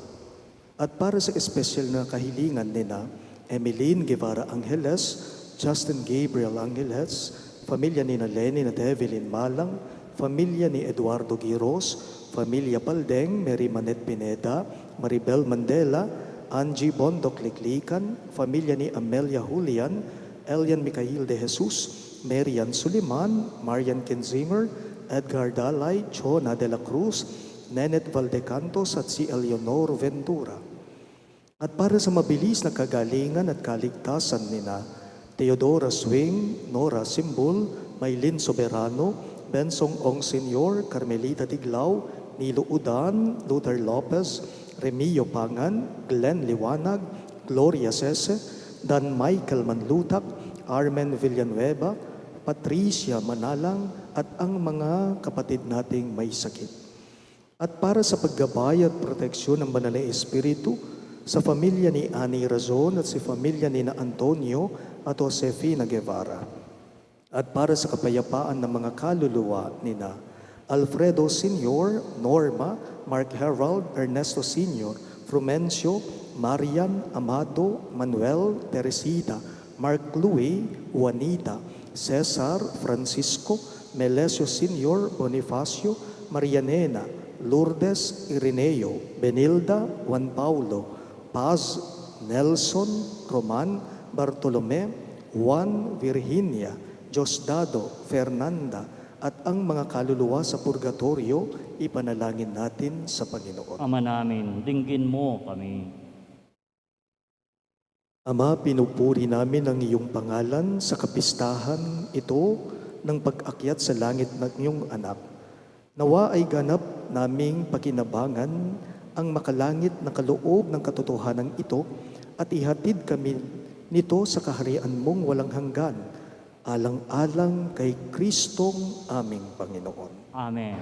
At para sa espesyal na kahilingan nina Emeline Guevara Angeles, Justin Gabriel Angeles, pamilya ni Lenny at Evelyn Malang, pamilya ni Eduardo Giros, pamilya Paldeng, Mary Manet Pineda, Maribel Mandela, Angie Bondok Liklikan, pamilya ni Amelia Julian, Elian Micael de Jesus, Marian Suliman, Marian Kenzinger, Edgar Dalay, Chona de la Cruz, Nenet Valdecantos at si Eleonor Ventura. At para sa mabilis na kagalingan at kaligtasan nina Teodora Swing, Nora Simbul, Maylin Soberano, Bensong Ong Senior, Carmelita Tiglao, Nilo Udan, Luther Lopez, Remio Pangan, Glenn Liwanag, Gloria Sese, Dan Michael Manlutak, Armen Villanueva, Patricia Manalang at ang mga kapatid nating may sakit. At para sa paggabay at proteksyon ng Banal na Espiritu sa pamilya ni Ani Razon at sa pamilya ni na Antonio at Josefina Guevara. At para sa kapayapaan ng mga kaluluwa ni na Alfredo Sr., Norma, Mark Herald, Ernesto Sr., Frumencio, Marian, Amado, Manuel, Teresita, Mark Louie, Juanita, Cesar, Francisco, Melesio Sr., Bonifacio, Marianena, Lourdes, Ireneo, Benilda, Juan Paulo, Paz, Nelson, Roman, Bartolome, Juan, Virginia, Diosdado, Fernanda, at ang mga kaluluwa sa purgatorio, ipanalangin natin sa Panginoon. Ama namin, dinggin mo kami. Ama, pinupuri namin ang iyong pangalan sa kapistahan ito ng pag-akyat sa langit ng iyong anak. Nawa ay ganap naming pakinabangan ang makalangit na kaloob ng katotohanan ito at ihatid kami nito sa kaharian mong walang hanggan, alang-alang kay Kristong aming Panginoon. Amen.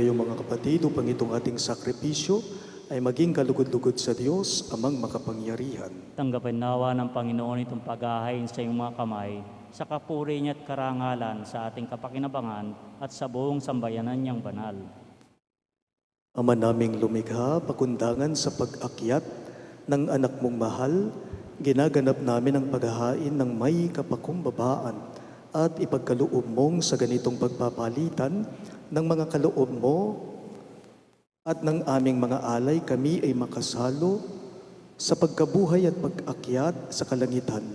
kayo mga kapatid upang itong ating sakripisyo ay maging kalugod-lugod sa Diyos, amang makapangyarihan. Tanggapin nawa ng Panginoon itong paghahain sa iyong mga kamay, sa kapuri niya at karangalan sa ating kapakinabangan at sa buong sambayanan niyang banal. Ama naming lumikha, pakundangan sa pag-akyat ng anak mong mahal, ginaganap namin ang paghahain ng may kapakumbabaan at ipagkaloob mong sa ganitong pagpapalitan ng mga kaloob mo at ng aming mga alay kami ay makasalo sa pagkabuhay at pag-akyat sa kalangitan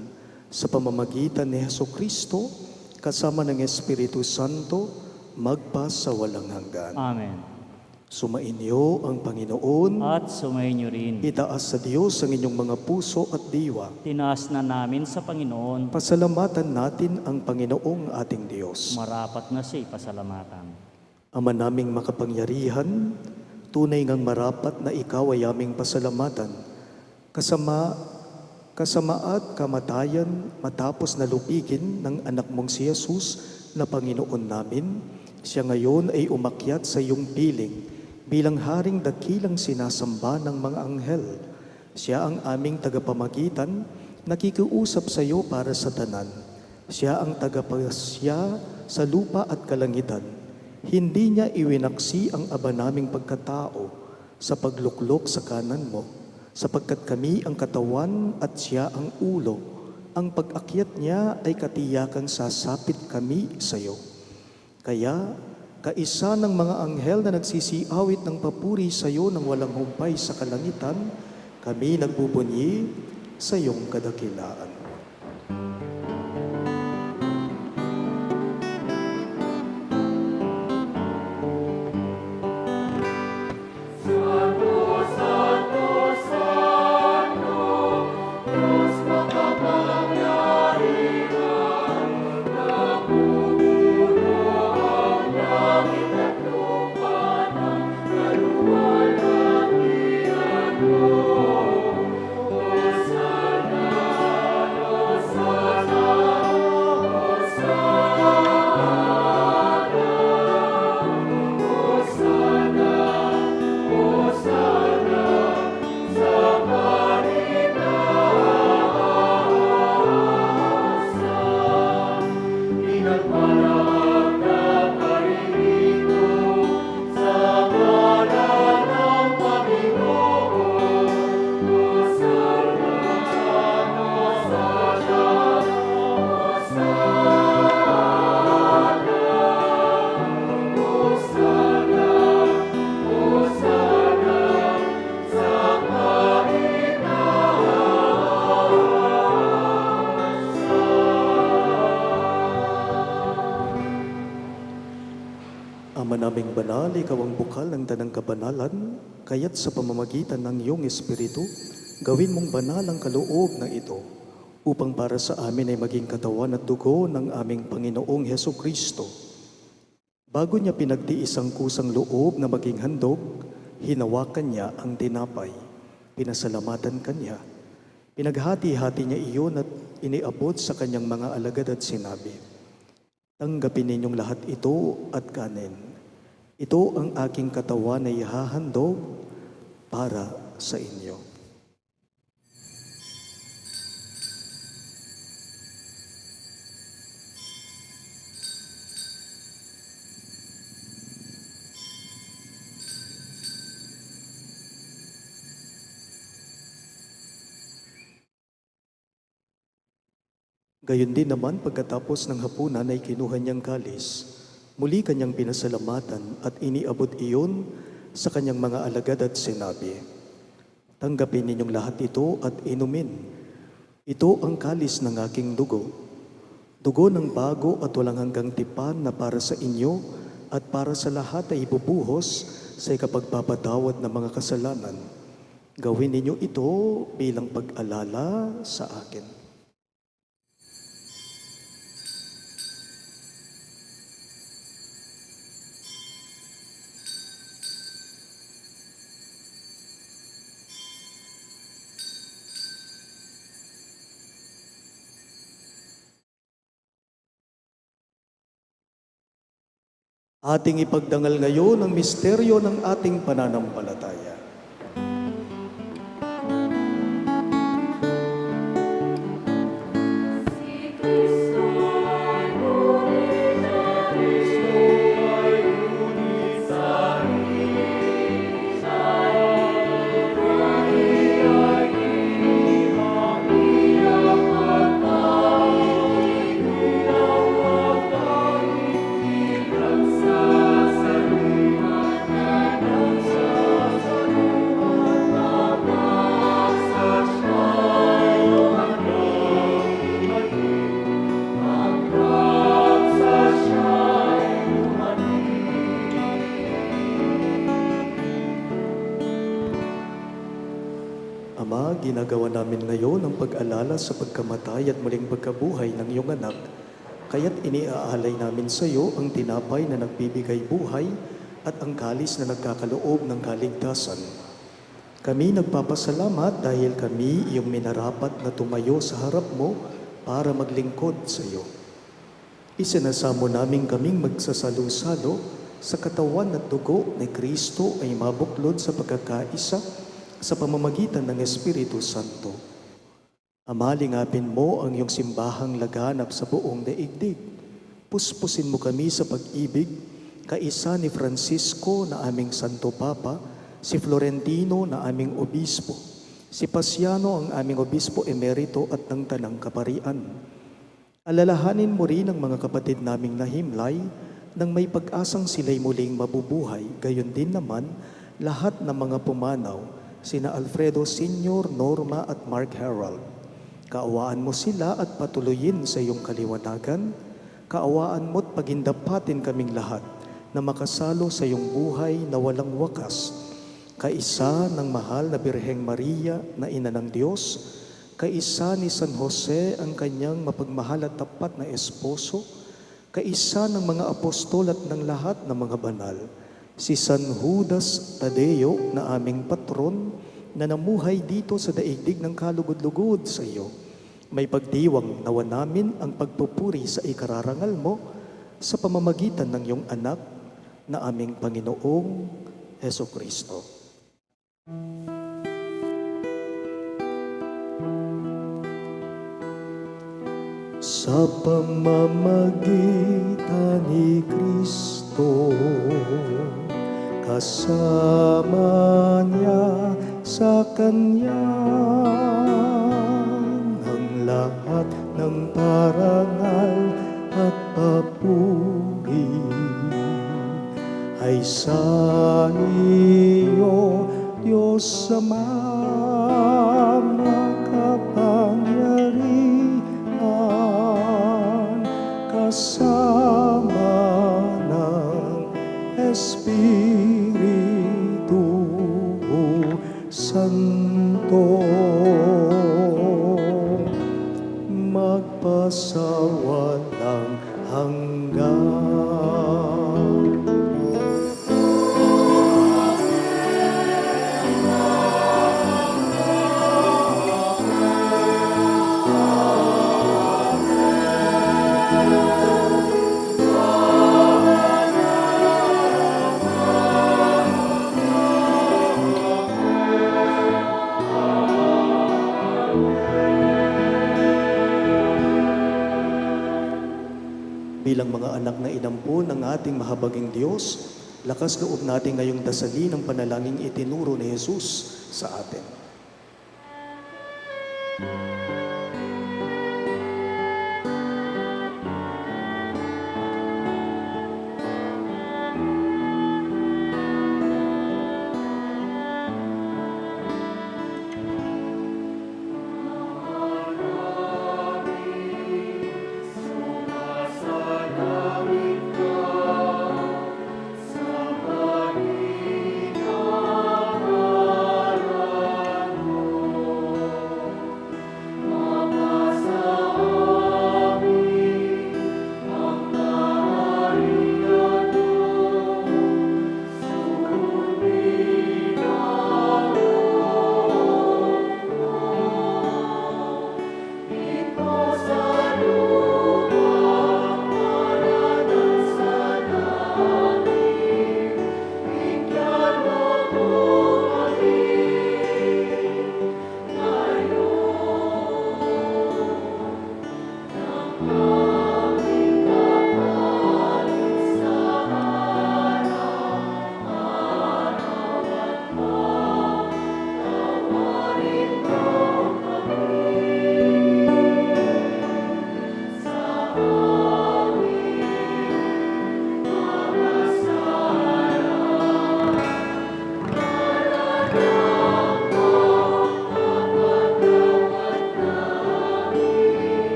sa pamamagitan ni Hesukristo kasama ng Espiritu Santo magpa sa walang hanggan. Amen. Sumainyo ang Panginoon. At sumayin niyo rin. Itaas sa Diyos ang inyong mga puso at diwa. Tinaas na namin sa Panginoon, Pasalamatan natin ang Panginoong ating Diyos. marapat na siya pasalamatan. Ama naming makapangyarihan, tunay ngang marapat na ikaw ay aming pasalamatan. Kasama at kamatayan matapos na lupigin ng anak mong si Jesus na Panginoon namin, siya ngayon ay umakyat sa iyong piling bilang haring dakilang sinasamba ng mga anghel. Siya ang aming tagapamagitan, nakikiusap sa iyo para sa tanan. Siya ang tagapasya sa lupa at kalangitan. Hindi niya iwinaksi ang aba naming pagkatao sa pagluklok sa kanan mo, sapagkat kami ang katawan at siya ang ulo. Ang pag-akyat niya ay katiyakang sasapit kami sa iyo. Kaya, kaisa ng mga anghel na nagsisiawit ng papuri sa iyo ng walang humpay sa kalangitan, kami nagbubunyi sa iyong kadakilaan. Ama naming banal, ikaw ang bukal ng tanang kabanalan, kaya't sa pamamagitan ng iyong Espiritu, gawin mong banal ang kaloob na ito, upang para sa amin ay maging katawan at dugo ng aming Panginoong Hesukristo. Bago niya pinagtiis ang kusang loob na maging handog, hinawakan niya ang tinapay, pinasalamatan kanya, pinaghati-hati niya iyon at iniabot sa kanyang mga alagad at sinabi, "Tanggapin ninyong lahat ito at kanin. Ito ang aking katawan na ihahandog para sa inyo." Gayon din naman pagkatapos ng hapunan ay kinuha niyang kalis. Muli kanyang pinasalamatan at iniabot iyon sa kanyang mga alagad at sinabi, "Tanggapin ninyong lahat ito at inumin. Ito ang kalis ng aking dugo. Dugo ng bago at walang hanggang tipan na para sa inyo at para sa lahat ay ibubuhos sa ikapagpapatawad ng mga kasalanan. Gawin ninyo ito bilang pag-alala sa akin." Ating ipagdangal ngayon ang misteryo ng ating pananampalataya. Ama, ginagawa namin ngayon ang pag-alala sa pagkamatay at muling pagkabuhay ng iyong anak, kaya't iniaalay namin sa iyo ang tinapay na nagbibigay buhay at ang kalis na nagkakaloob ng kaligtasan. Kami nagpapasalamat dahil kami iyong minarapat na tumayo sa harap mo para maglingkod sa iyo. Isinasamo namin kaming magsasalo-salo sa katawan at dugo ni Kristo ay mabuklod sa pagkakaisa sa pamamagitan ng Espiritu Santo. Ama, lingapin mo ang iyong simbahang laganap sa buong daigdig. Puspusin mo kami sa pag-ibig, kaisa ni Francisco na aming Santo Papa, si Florentino na aming Obispo, si Pasiano ang aming Obispo Emerito at ng Tanang Kaparian. Alalahanin mo rin ang mga kapatid naming nahimlay nang may pag-asang sila'y muling mabubuhay, gayon din naman lahat ng mga pumanaw, sina Alfredo Sr., Norma at Mark Harold. Kaawaan mo sila at patuloyin sa iyong kaliwanagan. Kaawaan mo't pagindapatin kaming lahat na makasalo sa iyong buhay na walang wakas. Kaisa ng mahal na Birheng Maria na Ina ng Diyos, kaisa ni San Jose ang kanyang mapagmahal at tapat na esposo, kaisa ng mga apostol at ng lahat ng mga banal, si San Judas Tadeo na aming patron na namuhay dito sa daigdig ng kalugod-lugod sa iyo. May pagdiwang nawa namin ang pagpupuri sa ikararangal mo sa pamamagitan ng iyong anak na aming Panginoong Hesukristo. Sa pamamagitan ni Kristo, kasama niya sa Kanya, ang lahat ng parangal at papuri ay sa iyo, Diyos Ama makapangyarihan, kasama ng Espiritu Santo, magpasawalang hanggan. Bilang mga anak na inampun ng ating mahabaging Diyos, lakas loob natin ngayong dasalin ang panalangin itinuro ni Jesus sa atin.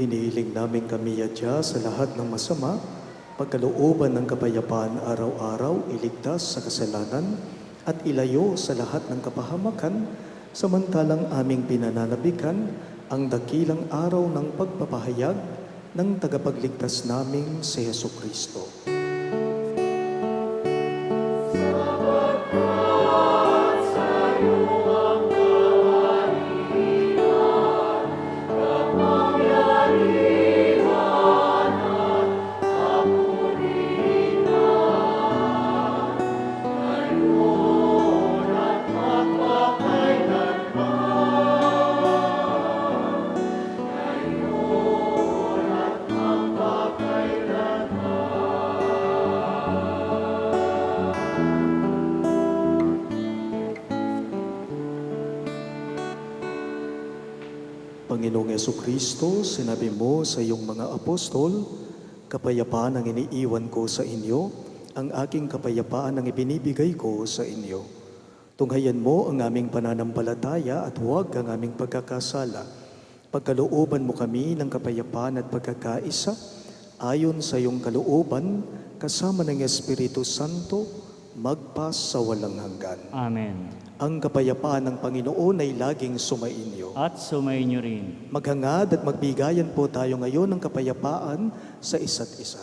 Hinihiling namin kami yadya sa lahat ng masama, pagkalooban ng kapayapaan araw-araw, iligtas sa kasalanan, at ilayo sa lahat ng kapahamakan, samantalang aming pinananabikan ang dakilang araw ng pagpapahayag ng tagapagligtas naming si Hesu Kristo. Panginoong Jesucristo, sinabi mo sa iyong mga apostol, kapayapaan ang iniiwan ko sa inyo, ang aking kapayapaan ang ibinibigay ko sa inyo. Tunghayan mo ang aming pananampalataya at huwag ang aming pagkakasala. Pagkalooban mo kami ng kapayapaan at pagkakaisa, ayon sa iyong kalooban, kasama ng Espiritu Santo, magpas sa walang hanggan. Amen. Ang kapayapaan ng Panginoon ay laging sumainyo. At sumainyo rin. Maghangad at magbigayan po tayo ngayon ng kapayapaan sa isa't isa.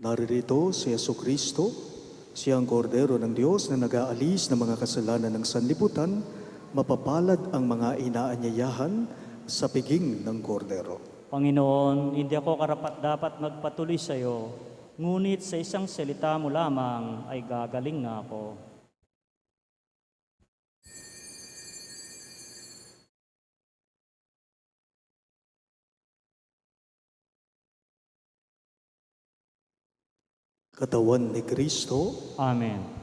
Naririto si Yesu Kristo, siya ang kordero ng Diyos na nag-aalis ng mga kasalanan ng sanlibutan, mapapalad ang mga inaanyayahan sa piging ng kordero. Panginoon, hindi ako karapat-dapat magpatuloy sa iyo, ngunit sa isang salita mo lamang ay gagaling na ako. Katawan ni Kristo, Amen.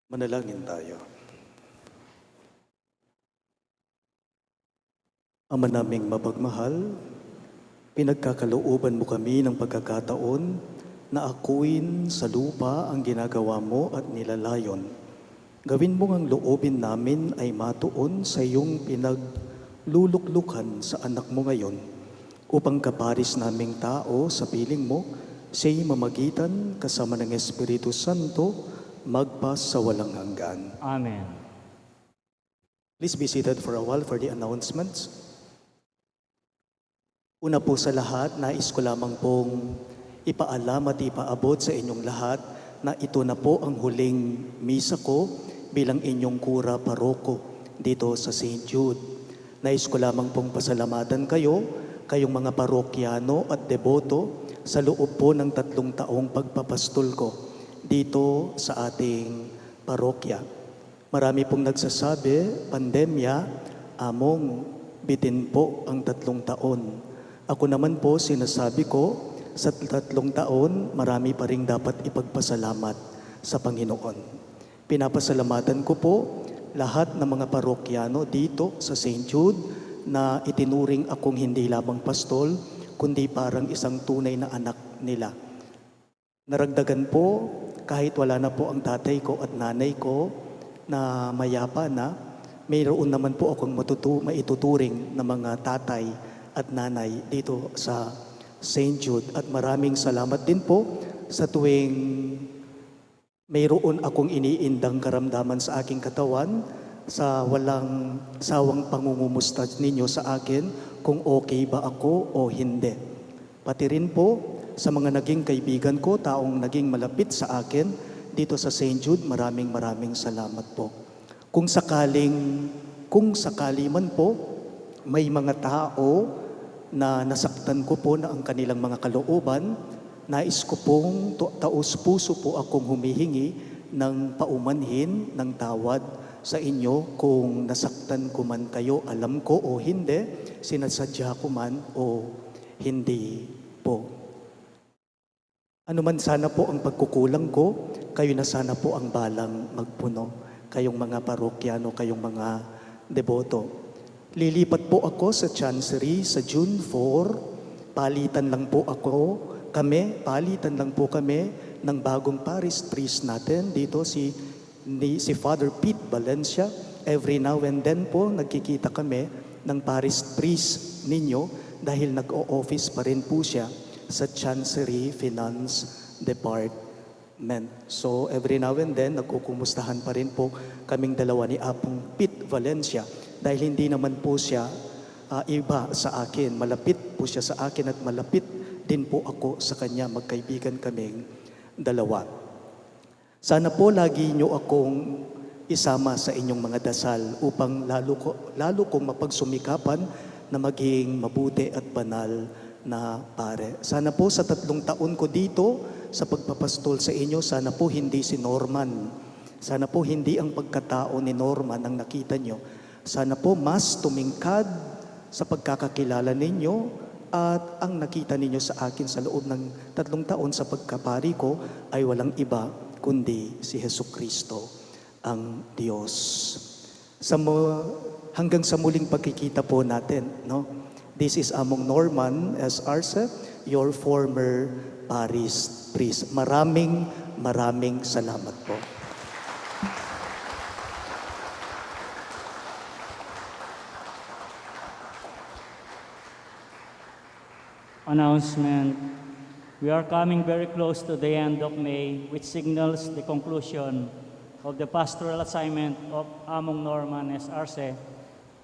Manalangin tayo. Ama naming mapagmahal, pinagkakalooban mo kami ng pagkakataon na akuin sa lupa ang ginagawa mo at nilalayon. Gawin mo ang loobin namin ay matuon sa iyong pinagluluklukan sa anak mo ngayon, upang kaparis naming tao sa piling mo, siya'y mamagitan kasama ng Espiritu Santo, magpas sa walang hanggan. Amen. Please be seated for a while for the announcements. Una po sa lahat, nais ko lamang pong ipaalam at ipaabot sa inyong lahat na ito na po ang huling misa ko bilang inyong kura paroko dito sa St. Jude. Nais ko lamang pong pasalamatan kayo, kayong mga parokyano at deboto sa loob po ng 3 taong pagpapastol ko dito sa ating parokya. Marami pong nagsasabi, pandemya, among bitin po ang 3 taon. Ako naman po sinasabi ko, sa 3 taon, marami pa rin dapat ipagpasalamat sa Panginoon. Pinapasalamatan ko po lahat ng mga parokyano dito sa St. Jude na itinuring akong hindi lamang pastol, kundi parang isang tunay na anak nila. Naragdagan po, kahit wala na po ang tatay ko at nanay ko na mayapa na, mayroon naman po akong maituturing na mga tatay at nanay dito sa St. Jude. At maraming salamat din po sa tuwing mayroon akong iniindang karamdaman sa aking katawan, sa walang sawang pangungumusta ninyo sa akin kung okay ba ako o hindi. Pati rin po sa mga naging kaibigan ko, taong naging malapit sa akin dito sa St. Jude, maraming salamat po. Kung sakali man po may mga tao na nasaktan ko po na ang kanilang mga kalooban, nais ko pong taos-puso po akong humihingi ng paumanhin, ng tawad sa inyo kung nasaktan ko man kayo, alam ko o hindi, sinasadya ko man o hindi po. Ano man sana po ang pagkukulang ko, kayo na sana po ang balang magpuno. Kayong mga parokyano, kayong mga deboto. Lilipat po ako sa Chancery sa June 4. Palitan lang po kami ng bagong parish priest natin. Dito si Father Pete Valencia. Every now and then po nagkikita kami ng parish priest ninyo dahil nag-o-office pa rin po siya sa Chancery Finance Department. So every now and then nagkukumustahan pa rin po kaming dalawa ni Apong Pete Valencia. Dahil hindi naman po siya iba sa akin. Malapit po siya sa akin at malapit din po ako sa kanya. Magkaibigan kaming dalawa. Sana po lagi niyo akong isama sa inyong mga dasal upang lalo kong mapagsumikapan na maging mabuti at banal na pare. Sana po sa 3 taon ko dito sa pagpapastol sa inyo, sana po hindi si Norman. Sana po hindi ang pagkatao ni Norman ang nakita niyo. Sana po mas tumingkad sa pagkakakilala ninyo at ang nakita ninyo sa akin sa loob ng 3 taon sa pagkapari ko ay walang iba kundi si Jesucristo ang Diyos. Hanggang sa muling pagkikita po natin, no? This is Among Norman S. Arce, your former parish priest. Maraming salamat po. Announcement. We are coming very close to the end of May, which signals the conclusion of the pastoral assignment of Among Norman S. Arce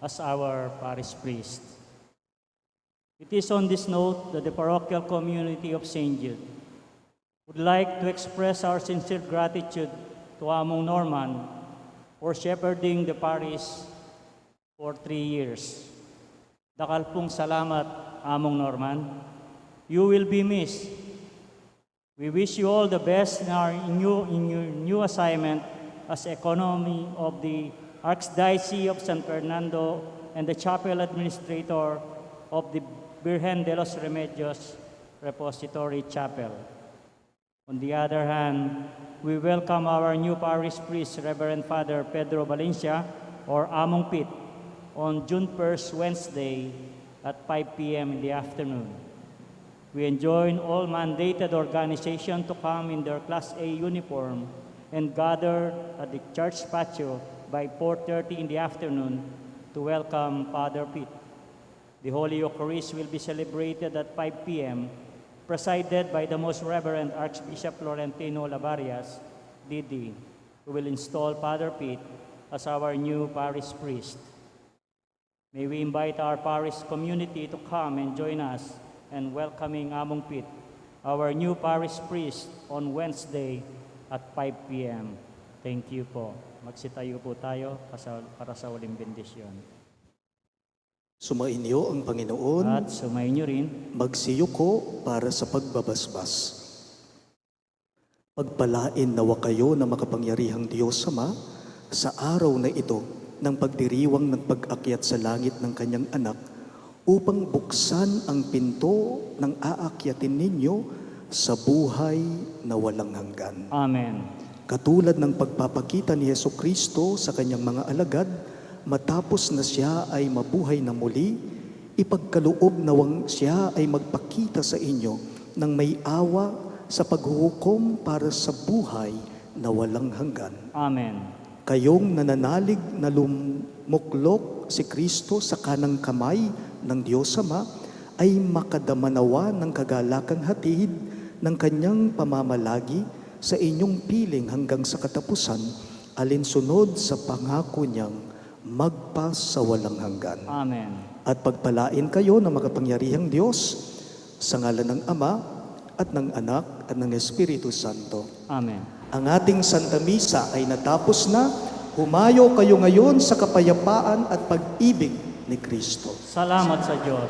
as our parish priest. It is on this note that the parochial community of St. Jude would like to express our sincere gratitude to Among Norman for shepherding the parish for 3 years. Dakal pong salamat, Among Norman. You will be missed. We wish you all the best in your new assignment as economy of the Archdiocese of San Fernando and the chapel administrator of the Virgen de los Remedios Repository Chapel. On the other hand, we welcome our new parish priest, Reverend Father Pedro Valencia, or Among Pete, on June 1st, Wednesday, at 5 p.m. in the afternoon. We enjoin all mandated organizations to come in their Class A uniform and gather at the church patio by 4:30 in the afternoon to welcome Father Pete. The Holy Eucharist will be celebrated at 5 p.m., presided by the Most Reverend Archbishop Florentino Lavarias, D.D., who will install Father Pete as our new parish priest. May we invite our parish community to come and join us in welcoming Among Pit, our new parish priest, on Wednesday at 5 p.m. Thank you po. Magsitayo po tayo para sa uling bendisyon. Sumainyo ang Panginoon, At sumayin niyo rin. magsiyuko para sa pagbabasbas. Pagpalain nawa kayo na makapangyarihang Diyos Ama sa araw na ito ng pagdiriwang ng pag-akyat sa langit ng kanyang anak upang buksan ang pinto ng aakyatin ninyo sa buhay na walang hanggan. Amen. Katulad ng pagpapakita ni Jesucristo sa kanyang mga alagad, matapos na siya ay mabuhay na muli, ipagkaloob nawang siya ay magpakita sa inyo ng may awa sa paghuhukom para sa buhay na walang hanggan. Amen. Kayong nananalig na lumuklok si Kristo sa kanang kamay ng Diyos Ama ay makadamanawa ng kagalakang hatid ng kanyang pamamalagi sa inyong piling hanggang sa katapusan, alinsunod sa pangako niyang magpas sa walang hanggan. Amen. At pagpalain kayo ng makapangyarihang Diyos sa ngalan ng Ama at ng Anak at ng Espiritu Santo. Amen. Ang ating Santa Misa ay natapos na. Humayo kayo ngayon sa kapayapaan at pag-ibig ni Kristo. Salamat sa Diyos.